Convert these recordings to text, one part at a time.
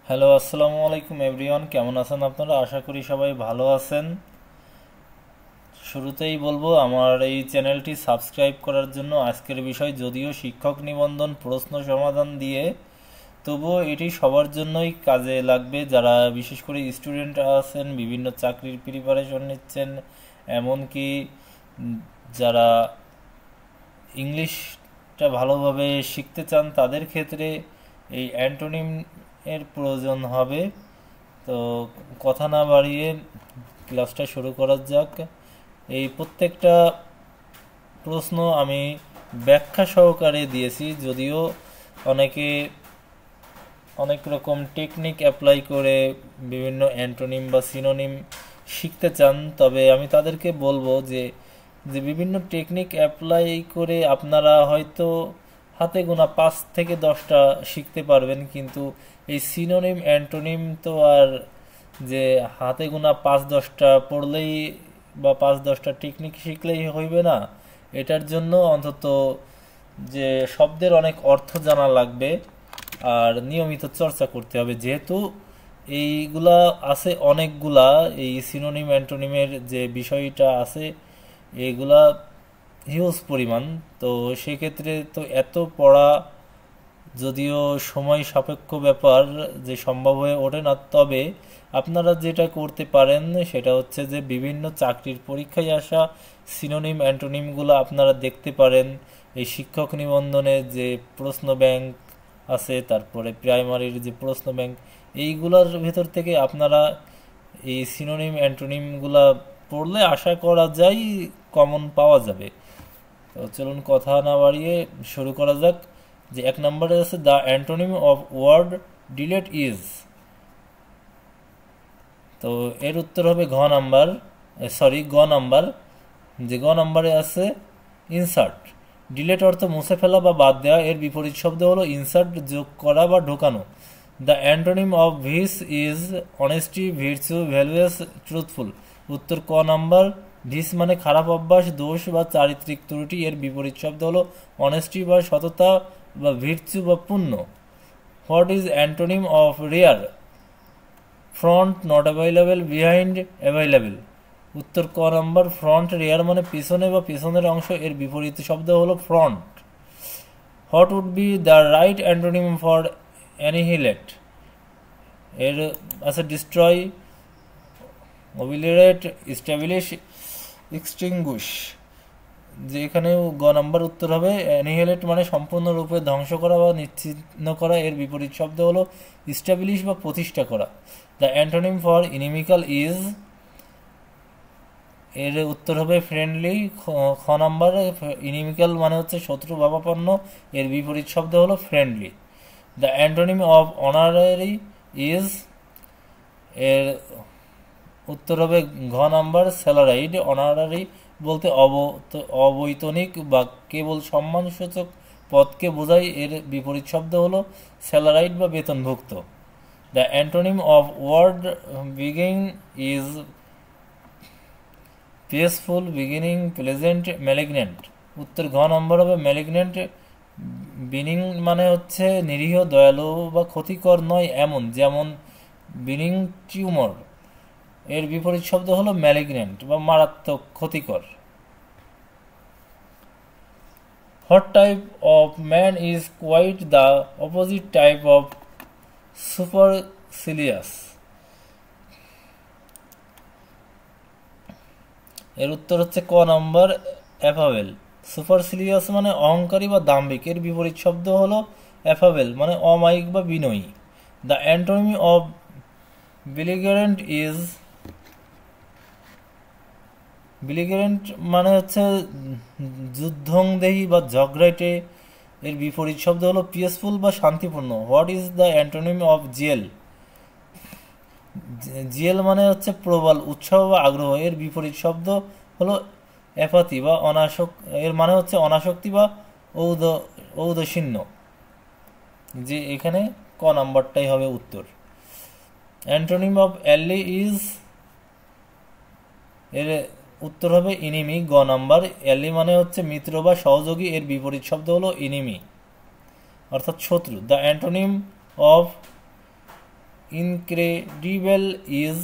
Hello, আসসালামু আলাইকুম everyone. কেমন আছেন আপনারা? আশা করি সবাই ভালো আছেন। শুরুতেই বলবো আমার এই চ্যানেলটি সাবস্ক্রাইব করার জন্য। আজকের বিষয় যদিও শিক্ষক নিবন্ধন প্রশ্ন সমাধান দিয়ে, তবুও এটি সবার জন্যই কাজে লাগবে, যারা বিশেষ করে স্টুডেন্ট আছেন, বিভিন্ন চাকরির প্রিপারেশন নিচ্ছেন, এমনকি যারা ইংলিশটা ভালোভাবে শিখতে চান তাদের ক্ষেত্রে এই অ্যান্টোনিম এর প্রয়োজন হবে। তো কথা না বাড়িয়ে ক্লাসটা শুরু করা যাক। এই প্রত্যেকটা প্রশ্ন আমি ব্যাখ্যা সহকারে দিয়েছি, যদিও অনেকে অনেক রকম টেকনিক অ্যাপ্লাই করে বিভিন্ন অ্যান্টোনিম বা সিনোনিম শিখতে চান, তবে আমি তাদেরকে বলবো যে যে বিভিন্ন টেকনিক অ্যাপ্লাই করে আপনারা হয়তো হাতে গোনা 5 থেকে 10টা শিখতে পারবেন, কিন্তু এই সিনোনিম অ্যান্টোনিম তো আর যে হাতে গোনা 5-10টা পড়লেই বা 5-10টা টেকনিক শিখলেই হইবে না। এটার জন্য অন্তত যে শব্দের অনেক অর্থ জানা লাগবে আর নিয়মিত চর্চা করতে হবে, যেহেতু এইগুলা আছে অনেকগুলা। এই সিনোনিম অ্যান্টোনিমের যে বিষয়টা আছে এইগুলা হিউজ পরিমাণ। তো সেক্ষেত্রে তো এত পড়া যদিও সময় সাপেক্ষ ব্যাপার, যে সম্ভব হয়ে ওঠে না। তবে আপনারা যেটা করতে পারেন সেটা হচ্ছে যে বিভিন্ন চাকরির পরীক্ষায় আসা সিনোনিম অ্যান্টোনিমগুলো আপনারা দেখতে পারেন। এই শিক্ষক নিবন্ধনে যে প্রশ্ন ব্যাংক আছে, তারপরে প্রাইমারির যে প্রশ্ন ব্যাংক, এইগুলোর ভেতর থেকে আপনারা এই সিনোনিম অ্যান্টোনিমগুলা পড়লে আশা করা যায় কমন পাওয়া যাবে। তো চলুন কথা না বাড়িয়ে শুরু করা যাক। যে 1 নম্বরে আছে the antonym of word delete is. তো এর উত্তর হবে গ নাম্বার। যে গ নাম্বারে আছে ইনসার্ট। ডিলেট অর্থ মুছে ফেলা বা বাদ দেওয়া, এর বিপরীত শব্দ হলো ইনসার্ট, যোগ করা বা ঢোকানো। The antonym of vice is honesty, virtue, valorous, truthful. উত্তর ক নাম্বার। ভিস মানে খারাপ অভ্যাস, দোষ বা চারিত্রিক ত্রুটি, এর বিপরীত শব্দ হলো অনেস্টি বা সততা বা ভিরচু বা পুণ্য। What is antonym of rare? Front, not available, behind, available. উত্তর ক নাম্বার। ফ্রন্ট রেয়ার মানে পিছনে বা পিছনের অংশ, এর বিপরীত শব্দ হলো front. What would be the right antonym for annihilate? এর আছে ডিস্ট্রয়, ওবিলিরেট, স্ট্যাবলিশ, এক্সটিংগুইশ। যে এখানেও গ নাম্বার উত্তর হবে। অ্যানিহিলেট মানে সম্পূর্ণরূপে ধ্বংস করা বা নিচ্ছিন্ন করা, এর বিপরীত শব্দ হলো স্ট্যাবলিশ বা প্রতিষ্ঠা করা। দ্য অ্যান্টোনিম ফর ইনিমিক্যাল ইজ, এর উত্তর হবে ফ্রেন্ডলি। খ নাম্বার। ইনিমিক্যাল মানে হচ্ছে শত্রু ভাবাপন্ন, এর বিপরীত শব্দ হলো friendly. The antonym of honorary is, এর উত্তর হবে ঘ নাম্বার স্যালারাইড। অনারারি বলতে অবৈতনিক বা কেবল সম্মানসূচক পদকে বোঝায়, এর বিপরীত শব্দ হলো স্যালারাইড বা বেতনভুক্ত। The antonym of word benign is peaceful, beginning, pleasant, malignant. উত্তর ঘ নম্বর হবে ম্যালিগন্যান্ট। বিনিং মানে হচ্ছে নিরীহ, দয়ালু বা ক্ষতিকর নয় এমন, যেমন বিনিং টিউমার। এর বিপরীত শব্দ হলো ম্যালিগন্যান্ট বা মারাত্মক, ক্ষতিকর। What type of man is quite the opposite type of supercilious? এর উত্তর হচ্ছে ক নম্বর অ্যাফাবেল। সুপারসিলিয়াস মানে অহংকারী বা দাম্ভিক, এর বিপরীত শব্দ হলো অ্যাফাবেল মানে অমায়িক বা বিনয়ী। দ্য অ্যান্টোনিমি অফ বিলিগেরেন্ট ইজ, বিলিগেরেন্ট মানে হচ্ছে যুদ্ধংদেহী বা ঝগড়াটে, এর বিপরীত শব্দ হলো পিসফুল বা শান্তিপূর্ণ। What is the antonymy of zeal? Zeal মানে হচ্ছে প্রবল উৎসাহ বা আগ্রহ, এর বিপরীত শব্দ হলো অ্যাপাথি বা এর মানে হচ্ছে অনাসক্তি বা ঔদাসীন্য। যে এখানে ক নাম্বারটাই হবে উত্তর। অ্যান্টোনিম অফ অ্যালি ইজ, এর উত্তর হবে ইনিমি, গ নাম্বার। অ্যালি মানে হচ্ছে মিত্র বা সহযোগী, এর বিপরীত শব্দ হলো ইনিমি অর্থাৎ শত্রু। The antonym of incredible is,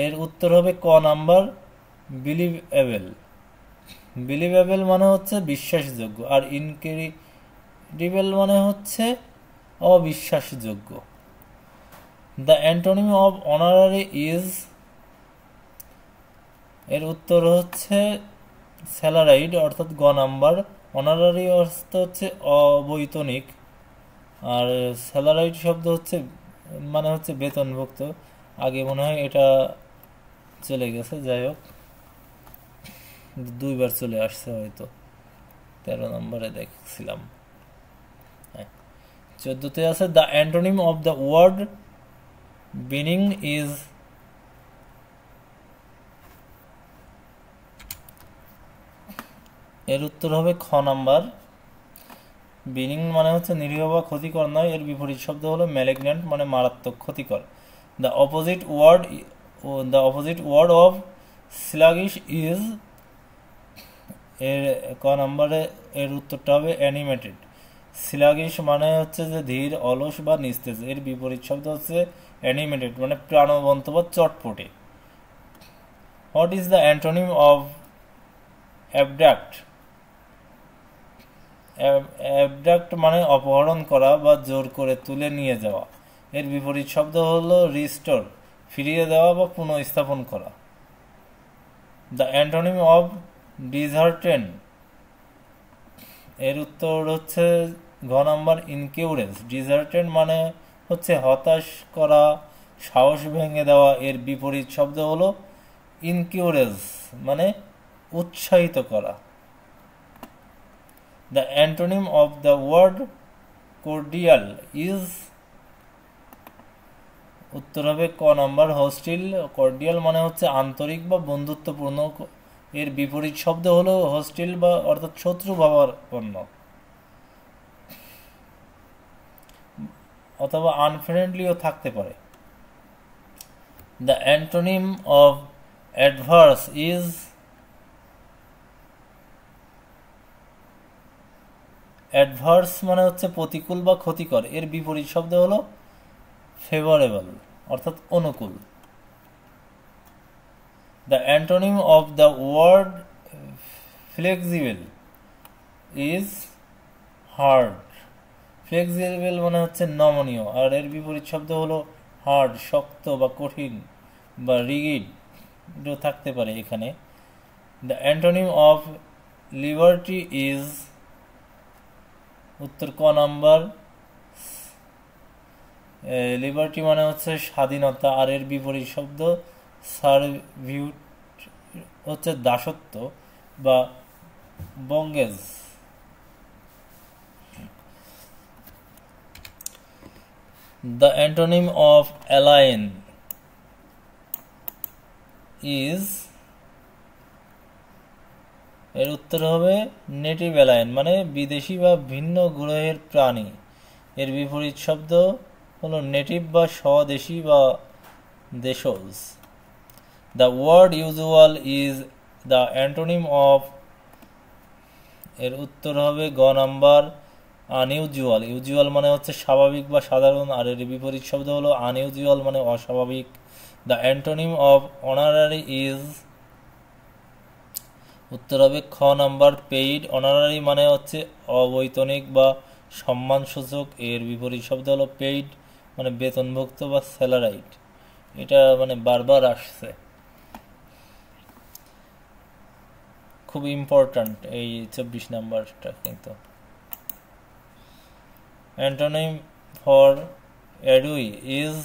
এর উত্তর হবে ক নাম্বার বিলিভেবল। বিলিভেবল মানে হচ্ছে বিশ্বাসযোগ্য, আর ইনক্রেডিবল মানে হচ্ছে অবিশ্বাসযোগ্য। The antonym of honorary is, এর উত্তর হচ্ছে স্যালারাইড, অর্থাৎ গ নাম্বার। অনারারি অর্থ হচ্ছে অবৈতনিক, আর স্যালারাইড শব্দ হচ্ছে মানে হচ্ছে বেতনভুক্ত। আগে মনে হয় এটা চলে গেছে, যাই হোক দুইবার চলে আসছে হয়তো, 13 নম্বরে দেখছিলাম। 14তে আছে the antonym of the word benign is, এর উত্তর হবে খ নাম্বার বিনিং মানে হচ্ছে নিরীহ বা ক্ষতিকর নয়, এর বিপরীত শব্দ হলো ম্যালিগন্যান্ট মানে মারাত্মক ক্ষতিকর। The opposite word of sluggish is, এর ক নম্বরে এর উত্তরটা হবে অ্যানিমেটেড। স্লাগিশ মানে হচ্ছে যে ধীর, অলস বা নিস্তেজ, এর বিপরীত শব্দ হচ্ছে অ্যানিমেটেড মানে প্রাণবন্ত বা চটপটে। What is the antonym of abduct? Abduct মানে অপহরণ করা বা জোর করে তুলে নিয়ে যাওয়া, এর বিপরীত শব্দ হলো রিস্টোর, ফিরিয়ে দেওয়া বা পুনঃস্থাপন করা। দ্য অ্যান্টোনিম অফ ডিসহার্টেন, এর উত্তর হচ্ছে ঘ নাম্বার ইনকিউরেন্স। ডিসহার্টেন মানে হচ্ছে হতাশ করা, সাহস ভেঙে দেওয়া, এর বিপরীত শব্দ হলো ইনকিউরেন্স মানে উৎসাহিত করা। The antonym of the word cordial is, উত্তর হবে ক নাম্বার হস্টিল। কর্ডিয়াল মানে হচ্ছে আন্তরিক বা বন্ধুত্বপূর্ণ, এর বিপরীত শব্দ হলো হস্টিল বা অর্থাৎ শত্রু ভাবাপন্ন অথবা আনফ্রেন্ডলিও থাকতে পারে। The antonym of adverse is, adverse মানে হচ্ছে প্রতিকূল বা ক্ষতিকর, এর বিপরীত শব্দ হলো ফেভারেবল অর্থাৎ অনুকূল। The antonym of the word flexible is hard. Flexible মানে হচ্ছে নমনীয়, আর এর বিপরীত শব্দ হলো হার্ড, শক্ত বা কঠিন বা রিগিড থাকতে পারে এখানে। The antonym of liberty is, উত্তর ক নাম্বার লিবার্টি মানে হচ্ছে স্বাধীনতা, আর এর বিপরীত শব্দ সার্ভিউট হচ্ছে দাসত্ব বা bondage. The antonym of alien is, এর উত্তর হবে নেটিভ অ্যালাইন মানে বিদেশি বা ভিন্ন গ্রহের প্রাণী, এর বিপরীত শব্দ হলো নেটিভ বা স্বদেশী বা দেশজ। The word usual is the antonym of, এর উত্তর হবে গ নাম্বার আনইউজুয়াল। ইউজুয়াল মানে হচ্ছে স্বাভাবিক বা সাধারণ, আর এর বিপরীত শব্দ হলো আনইউজুয়াল মানে অস্বাভাবিক। The antonym of honorary is, উত্তর হবে খ নাম্বার পেইড। অনারারি মানে হচ্ছে অবৈতনিক বা সম্মানসূচক, এর বিপরীত শব্দ হলো পেইড মানে বেতনভুক্ত বা স্যালারাইড। এটা মানে বারবার আসছে, খুব ইম্পর্ট্যান্ট এই 24 নাম্বারটা কিন্তু। অ্যান্টোনিম ফর অ্যাডুই ইজ,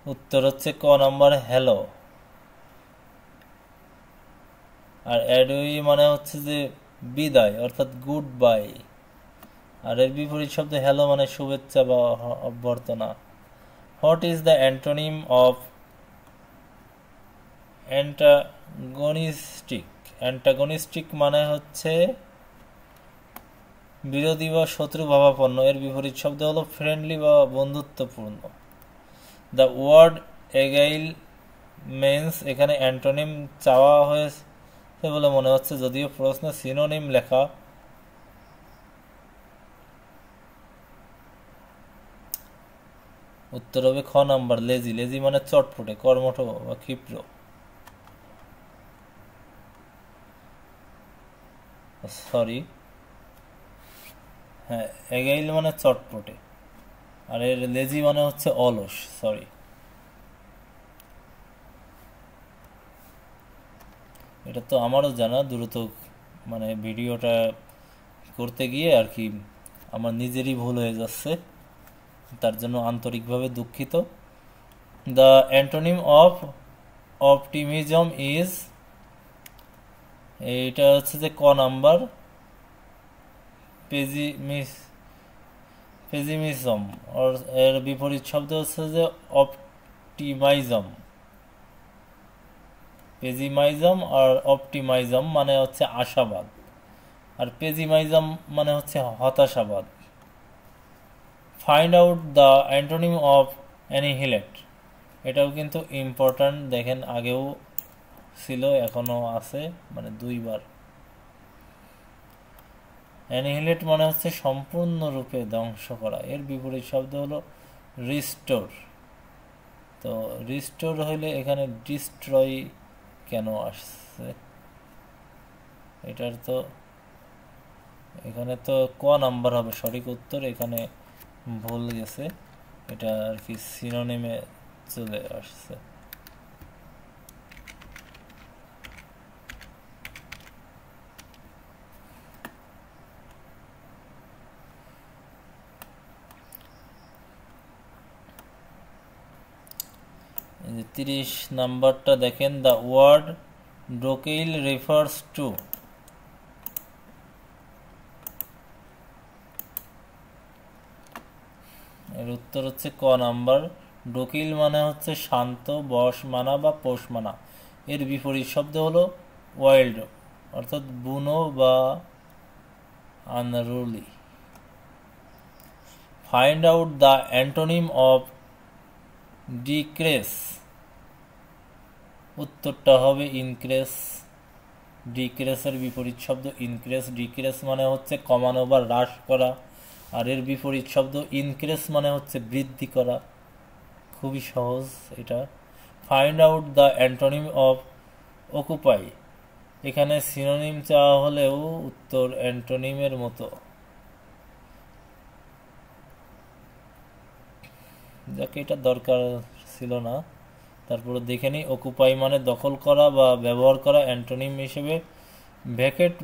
উত্তর হচ্ছে ক নাম্বার হ্যালো। আর অ্যাডুই মানে হচ্ছে যে বিদায় অর্থাৎ গুড বাই, আর এর বিপরীত শব্দ হ্যালো মানে শুভেচ্ছা বা অভ্যর্থনা। What is the antonym of antagonistic? Antagonistic মানে হচ্ছে বিরোধী বা শত্রু ভাবাপন্ন, এর বিপরীত শব্দ হলো ফ্রেন্ডলি বা বন্ধুত্বপূর্ণ। দ্য ওয়ার্ড এগাইল মেন্স, এখানে অ্যান্টোনিম চাওয়া হয়েছে বলে মনে হচ্ছে, যদিও প্রশ্নে সিনোনিম লেখা। উত্তর হবে খ নাম্বার, লেজি। লেজি মানে চটপটে, কর্মঠ বা ক্ষিপ্র। সরি, হ্যাঁ, এগাইল মানে চটপটে, আর এর লেজি মানে হচ্ছে অলস। সরি, এটা তো আমারও জানা, দ্রুত মানে ভিডিওটা করতে গিয়ে আর কি আমার নিজেরই ভুল হয়ে যাচ্ছে, তার জন্য আন্তরিকভাবে দুঃখিত। The antonym of optimism is, এইটা হচ্ছে যে ক নাম্বার, পেজিমিজম। এর বিপরীত শব্দ হচ্ছে যে অপটিমাইজম। পেজিমাইজম আর অপটিমাইজম মানে হচ্ছে আশাবাদ, আর পেজিমাইজম মানে হচ্ছে হতাশাবাদ। Find out the antonym of annihilate, এটাও কিন্তু ইম্পর্ট্যান্ট। দেখেন আগেও ছিল, এখনো আছে, মানে দুইবার। অ্যানিহিলেট মানে হচ্ছে সম্পূর্ণরূপে ধ্বংস করা, এর বিপরীত শব্দ হলো রিস্টোর। তো রিস্টোর হইলে এখানে ডিস্ট্রয় কেন আসছে, এটার তো এখানে তো ক নাম্বার হবে সঠিক উত্তর, এখানে ভুল গেছে, এটা আর কি সিনোনিমে চলে আসছে। এই যে 30 নাম্বারটা দেখেন, দ্য ওয়ার্ড ডোকেইল রেফার্স টু, এর উত্তর হচ্ছে ক নাম্বার। ডোকিল মানে হচ্ছে শান্ত, বশ মানা বা পোষ মানা। এর বিপরীত শব্দ হলো ওয়াইল্ড, অর্থাৎ বুনো বা unruly. Find out the antonym of decrease, উত্তরটা হবে ইনক্রেস। ডিক্রেসের বিপরীত শব্দ ইনক্রেস। ডিক্রেস মানে হচ্ছে কমানো বা হ্রাস করা, আর এর বিপরীত শব্দ ইনক্রেস মানে হচ্ছে বৃদ্ধি করা। খুবই সহজ এটা। Find out the antonym of occupy, এখানে সিনোনিম চাওয়া হলেও উত্তর অ্যান্টোনিমের মতো। যাকে এটা দরকার ছিল না, তারপরে দেখে নিই। অকুপাই মানে দখল করা বা ব্যবহার করা। অ্যান্টোনিম হিসেবে ভ্যাকেট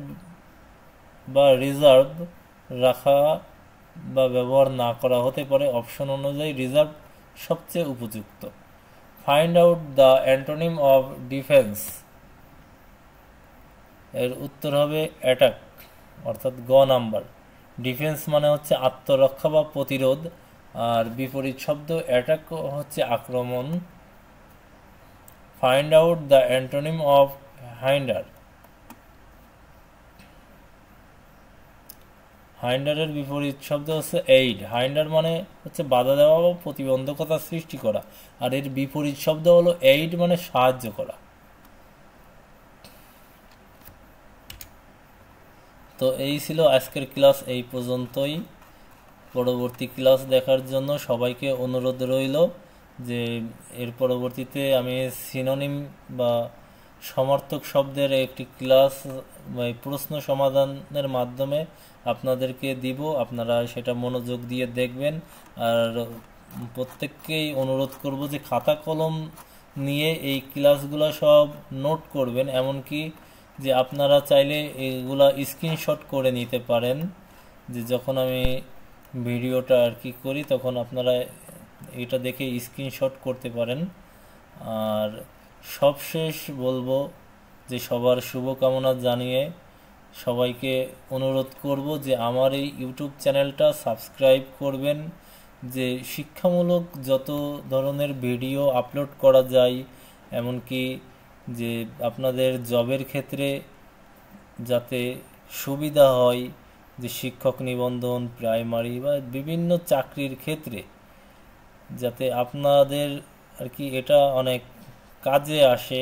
বা রিজার্ভ রাখা বা ব্যবহার না করা হতে পারে। অপশন অনুযায়ী রিজার্ভ সবচেয়ে উপযুক্ত। Find out the antonym of defence, এর উত্তর হবে অ্যাটাক, অর্থাৎ গ নাম্বার। ডিফেন্স মানে হচ্ছে আত্মরক্ষা বা প্রতিরোধ, আর বিপরীত শব্দ অ্যাটাক হচ্ছে আক্রমণ। Find out the antonym of hinder, হাইন্ডারের বিপরীত শব্দ হচ্ছে এইড। হাইন্ডার মানে হচ্ছে বাধা দেওয়া বা প্রতিবন্ধকতা সৃষ্টি করা, আর এর বিপরীত শব্দ হলো এইড মানে সাহায্য করা। তো এই ছিল আজকের ক্লাস, এই পর্যন্তই। পরবর্তী ক্লাস দেখার জন্য সবাইকে অনুরোধ রইল যে এর পরবর্তীতে আমি সিনোনিম বা সমার্থক শব্দের একটি ক্লাস বা প্রশ্ন সমাধানের মাধ্যমে আপনাদেরকে দিব, আপনারা সেটা মনোযোগ দিয়ে দেখবেন। আর প্রত্যেককেই অনুরোধ করব যে খাতা কলম নিয়ে এই ক্লাসগুলো সব নোট করবেন, এমনকি যে আপনারা চাইলে এগুলা স্ক্রিনশট করে নিতে পারেন, যে যখন আমি ভিডিওটা আর কি করি তখন আপনারা এটা দেখে স্ক্রিনশট করতে পারেন। আর সবশেষ বলবো যে সবার শুভকামনা জানিয়ে সবাইকে অনুরোধ করব যে আমার এই ইউটিউব চ্যানেলটা সাবস্ক্রাইব করবেন, যে শিক্ষামূলক যত ধরনের ভিডিও আপলোড করা যায়, এমনকি যে আপনাদের জবের ক্ষেত্রে যাতে সুবিধা হয়, যে শিক্ষক নিবন্ধন, প্রাইমারি বা বিভিন্ন চাকরির ক্ষেত্রে যাতে আপনাদের আর কি এটা অনেক কাজে আসে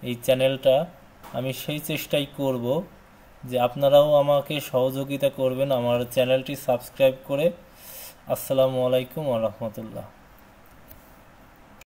এই চ্যানেলটা, আমি সেই চেষ্টাই করব যে আপনারাও আমাকে সহযোগিতা করবেন আমার চ্যানেলটি সাবস্ক্রাইব করে। আসসালামু আলাইকুম ওয়া রাহমাতুল্লাহ।